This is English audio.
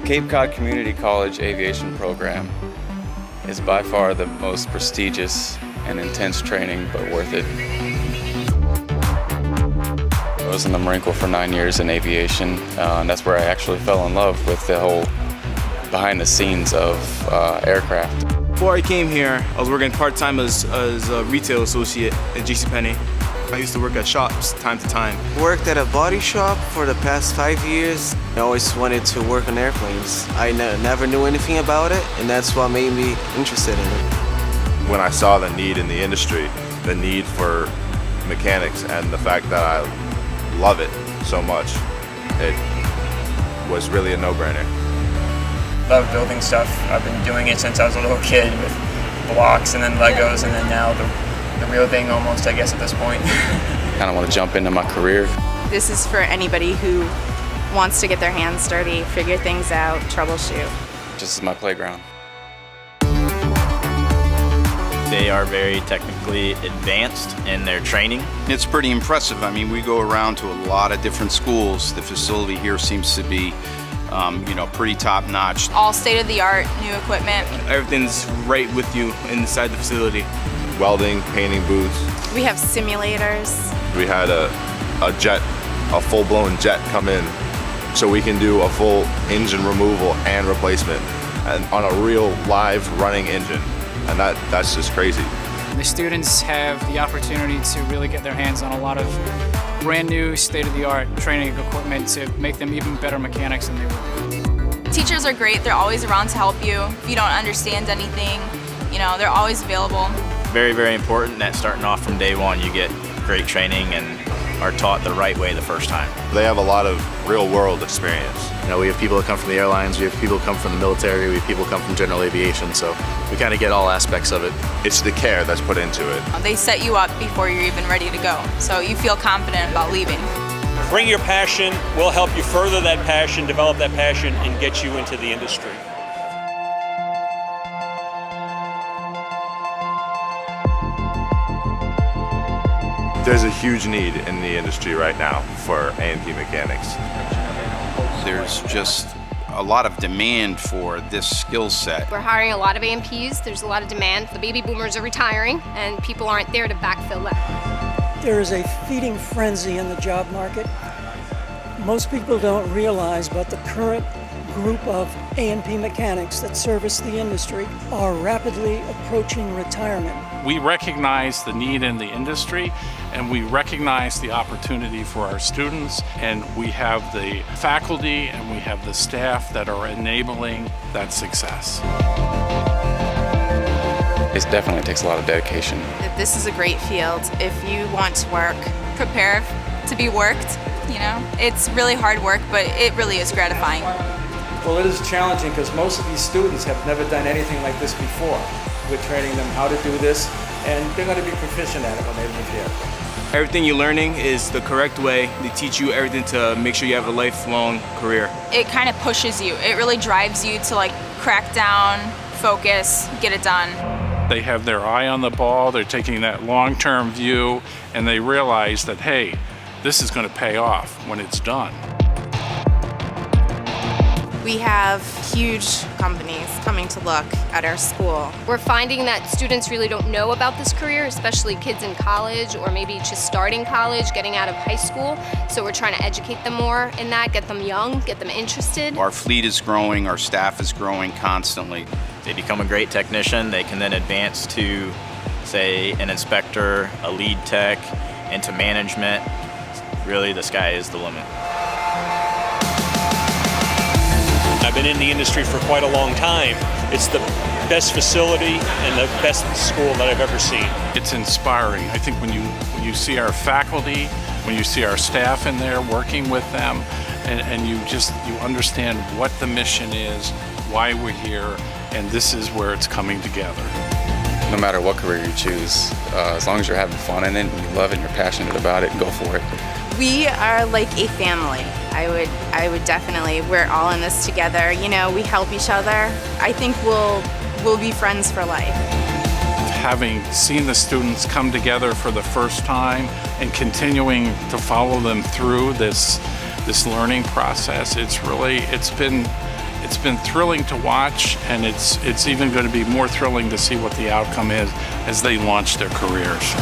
Cape Cod Community College Aviation program is by far the most prestigious and intense training, but worth it. I was in the Marine Corps for 9 years in aviation, and that's where I actually fell in love with the whole behind the scenes of aircraft. Before I came here, I was working part-time as a retail associate at JCPenney. I used to work at shops time to time. Worked at a body shop for the past 5 years. I always wanted to work on airplanes. I never knew anything about it, and that's what made me interested in it. When I saw the need in the industry, the need for mechanics, and the fact that I love it so much, it was really a no-brainer. Love building stuff. I've been doing it since I was a little kid with blocks and then Legos, and then now the real thing almost, I guess, at this point. Kind of want to jump into my career. This is for anybody who wants to get their hands dirty, figure things out, troubleshoot. This is my playground. They are very technically advanced in their training. It's pretty impressive. I mean, we go around to a lot of different schools. The facility here seems to be pretty top-notch. All state-of-the-art new equipment. Everything's right with you inside the facility. Welding, painting booths. We have simulators. We had a full-blown jet come in, so we can do a full engine removal and replacement, and on a real live running engine, and that's just crazy. The students have the opportunity to really get their hands on a lot of brand new state-of-the-art training equipment to make them even better mechanics than they were. Teachers are great. They're always around to help you. If you don't understand anything, they're always available. Very, very important that starting off from day one, you get great training and are taught the right way the first time. They have a lot of real-world experience. We have people that come from the airlines, we have people that come from the military, we have people that come from general aviation, so we kind of get all aspects of it. It's the care that's put into it. They set you up before you're even ready to go, so you feel confident about leaving. Bring your passion. We'll help you further that passion, develop that passion, and get you into the industry. There's a huge need in the industry right now for A&P mechanics. There's just a lot of demand for this skill set. We're hiring a lot of A&Ps. There's a lot of demand. The baby boomers are retiring, and people aren't there to backfill that. There is a feeding frenzy in the job market. Most people don't realize, but the current group of A&P mechanics that service the industry are rapidly approaching retirement. We recognize the need in the industry, and we recognize the opportunity for our students, and we have the faculty and we have the staff that are enabling that success. It definitely takes a lot of dedication. This is a great field. If you want to work, prepare to be worked. It's really hard work, but it really is gratifying. Well, it is challenging because most of these students have never done anything like this before. We're training them how to do this, and they're going to be proficient at it when they leave here. Everything you're learning is the correct way. They teach you everything to make sure you have a lifelong career. It kind of pushes you. It really drives you to crack down, focus, get it done. They have their eye on the ball, they're taking that long-term view, and they realize that, hey, this is going to pay off when it's done. We have huge companies coming to look at our school. We're finding that students really don't know about this career, especially kids in college or maybe just starting college, getting out of high school. So we're trying to educate them more in that, get them young, get them interested. Our fleet is growing, our staff is growing constantly. They become a great technician, they can then advance to, say, an inspector, a lead tech, into management. Really, the sky is the limit. I've been in the industry for quite a long time. It's the best facility and the best school that I've ever seen. It's inspiring. I think when you see our faculty, when you see our staff in there working with them, and you understand what the mission is, why we're here, and this is where it's coming together. No matter what career you choose, as long as you're having fun in it and you love it and you're passionate about it, go for it. We are like a family. I would definitely, we're all in this together. We help each other. I think we'll be friends for life. Having seen the students come together for the first time and continuing to follow them through this learning process, it's It's been thrilling to watch, and it's even going to be more thrilling to see what the outcome is as they launch their careers.